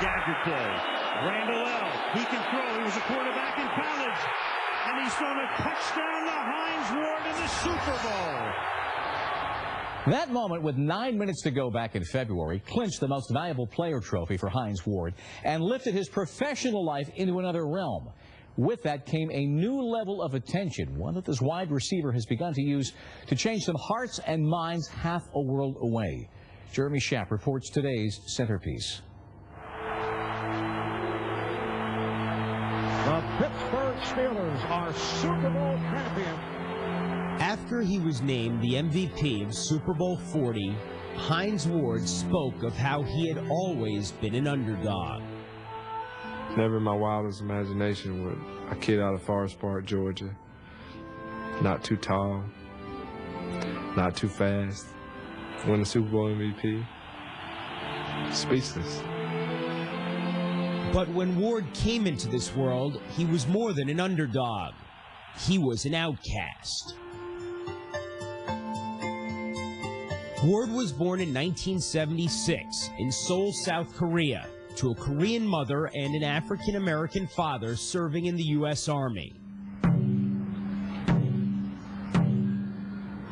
gadget play. Randall L. He can throw. He was a quarterback in college. And he's thrown a touchdown to Hines Ward in the Super Bowl. That moment, with 9 minutes to go back in February, clinched the Most Valuable Player trophy for Hines Ward and lifted his professional life into another realm. With that came a new level of attention, one that this wide receiver has begun to use to change some hearts and minds half a world away. Jeremy Schaap reports today's centerpiece. The Pittsburgh Steelers are Super Bowl champions. After he was named the MVP of Super Bowl 40, Hines Ward spoke of how he had always been an underdog. Never in my wildest imagination would a kid out of Forest Park, Georgia, not too tall, not too fast, win the Super Bowl MVP. Speechless. But when Ward came into this world, he was more than an underdog. He was an outcast. Ward was born in 1976 in Seoul, South Korea, to a Korean mother and an African-American father serving in the U.S. Army.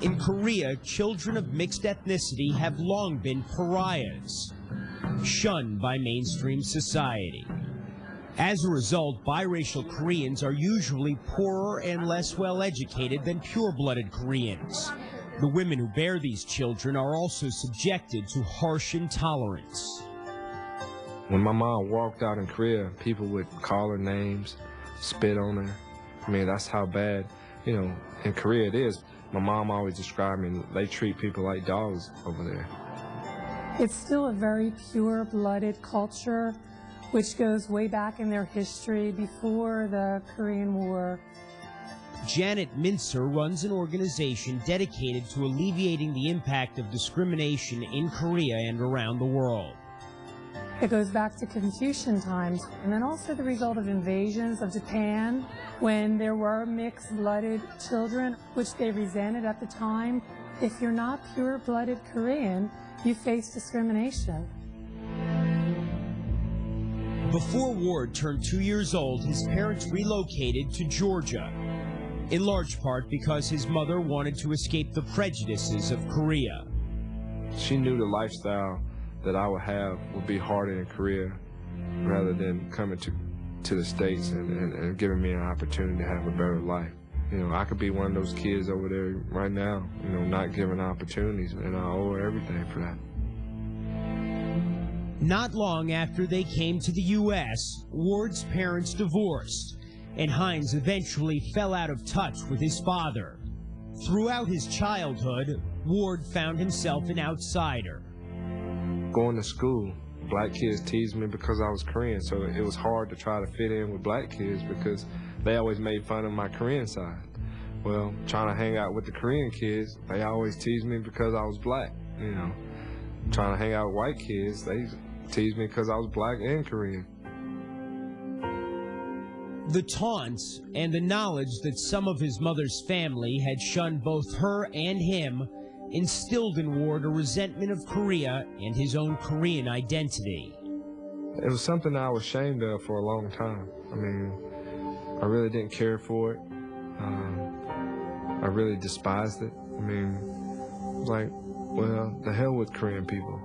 In Korea, children of mixed ethnicity have long been pariahs, shunned by mainstream society. As a result, biracial Koreans are usually poorer and less well-educated than pure-blooded Koreans. The women who bear these children are also subjected to harsh intolerance. When my mom walked out in Korea, people would call her names, spit on her. I mean, that's how bad, in Korea it is. My mom always described me, they treat people like dogs over there. It's still a very pure-blooded culture, which goes way back in their history before the Korean War. Janet Mincer runs an organization dedicated to alleviating the impact of discrimination in Korea and around the world. It goes back to Confucian times, and then also the result of invasions of Japan, when there were mixed-blooded children, which they resented at the time. If you're not pure-blooded Korean, you face discrimination. Before Ward turned 2 years old, his parents relocated to Georgia, in large part because his mother wanted to escape the prejudices of Korea. She knew the lifestyle that I would have would be harder in Korea rather than coming to the States and giving me an opportunity to have a better life. I could be one of those kids over there right now, not given opportunities, and I owe her everything for that. Not long after they came to the U.S., Ward's parents divorced, and Hines eventually fell out of touch with his father. Throughout his childhood, Ward found himself an outsider. Going to school, black kids teased me because I was Korean, so it was hard to try to fit in with black kids because they always made fun of my Korean side. Well, trying to hang out with the Korean kids, they always teased me because I was black, Trying to hang out with white kids, they teased me because I was black and Korean. The taunts and the knowledge that some of his mother's family had shunned both her and him instilled in Ward a resentment of Korea and his own Korean identity. It was something I was ashamed of for a long time. I mean, I really didn't care for it. I really despised it. I mean, it was like, well, the hell with Korean people.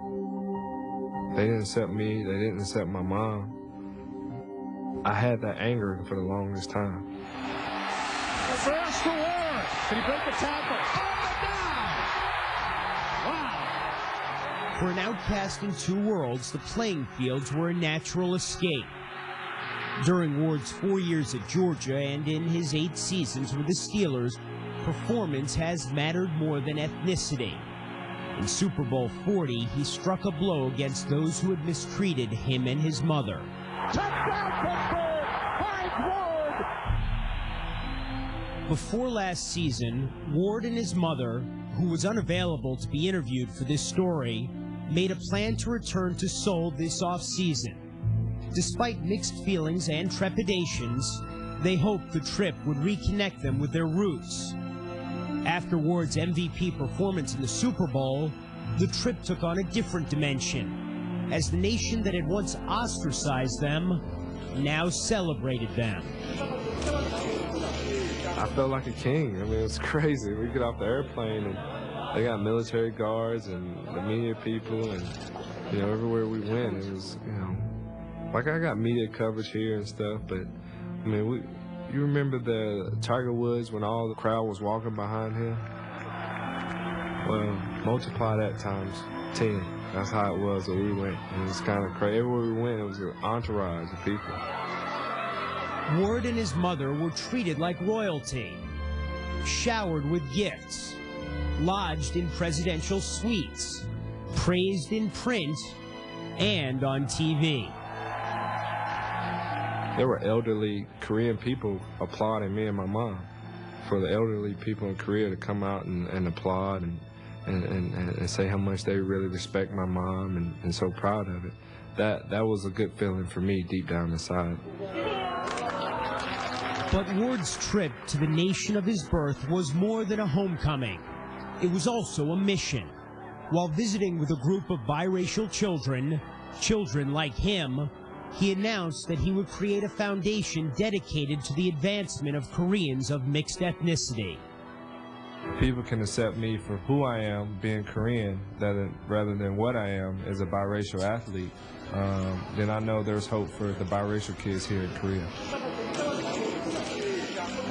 They didn't accept me. They didn't accept my mom. I had that anger for the longest time. First to Ward. Can he break the tackle? For an outcast in two worlds, the playing fields were a natural escape. During Ward's 4 years at Georgia and in his 8 seasons with the Steelers, performance has mattered more than ethnicity. In Super Bowl 40, he struck a blow against those who had mistreated him and his mother. Touchdown, Pittsburgh! Hines Ward! Before last season, Ward and his mother, who was unavailable to be interviewed for this story, made a plan to return to Seoul this off-season. Despite mixed feelings and trepidations, they hoped the trip would reconnect them with their roots. After Ward's MVP performance in the Super Bowl, the trip took on a different dimension. as the nation that had once ostracized them now celebrated them. I felt like a king. I mean, it was crazy. We get off the airplane and they got military guards and the media people, and you know, everywhere we went, it was, you know, like I got media coverage here and stuff, but I mean, you remember the Tiger Woods when all the crowd was walking behind him? Well, multiply that times 10. That's how it was when we went. And it was kind of crazy. Everywhere we went, it was an entourage of people. Ward and his mother were treated like royalty, showered with gifts, lodged in presidential suites, praised in print and on TV. There were elderly Korean people applauding me and my mom. For the elderly people in Korea to come out and applaud and say how much they really respect my mom and so proud of it, that was a good feeling for me deep down inside. But Ward's trip to the nation of his birth was more than a homecoming. It was also a mission. While visiting with a group of biracial children like him, he announced that he would create a foundation dedicated to the advancement of Koreans of mixed ethnicity. People can accept me for who I am, being Korean, rather than what I am as a biracial athlete. Then I know there's hope for the biracial kids here in Korea.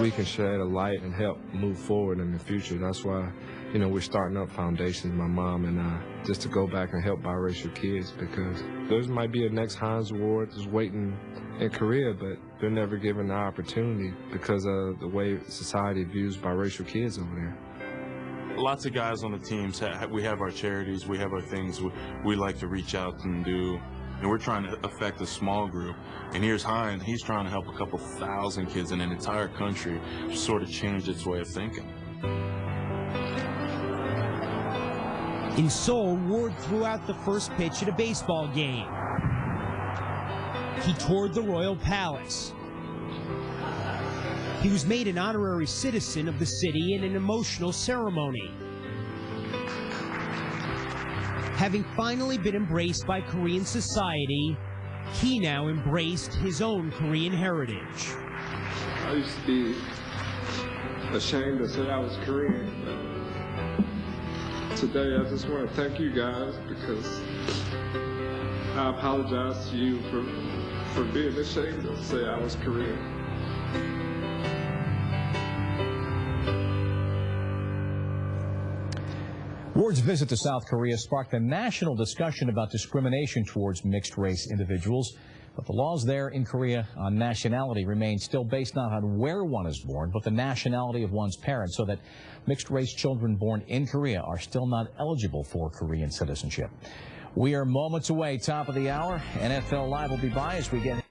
We can shed a light and help move forward in the future. That's why, you know, we're starting up foundations, my mom and I, just to go back and help biracial kids, because there might be a next Hines Award that's waiting in Korea, but they're never given the opportunity because of the way society views biracial kids over there. Lots of guys on the teams, we have our charities, we have our things we like to reach out and do. And we're trying to affect a small group. And here's Hines, he's trying to help a couple thousand kids in an entire country sort of change its way of thinking. In Seoul, Ward threw out the first pitch at a baseball game. He toured the Royal Palace. He was made an honorary citizen of the city in an emotional ceremony. Having finally been embraced by Korean society, he now embraced his own Korean heritage. I used to be ashamed to say I was Korean, but today I just want to thank you guys, because I apologize to you for being ashamed to say I was Korean. Ward's visit to South Korea sparked a national discussion about discrimination towards mixed-race individuals. But the laws there in Korea on nationality remain still based not on where one is born, but the nationality of one's parents, so that mixed-race children born in Korea are still not eligible for Korean citizenship. We are moments away, top of the hour. NFL Live will be by as we get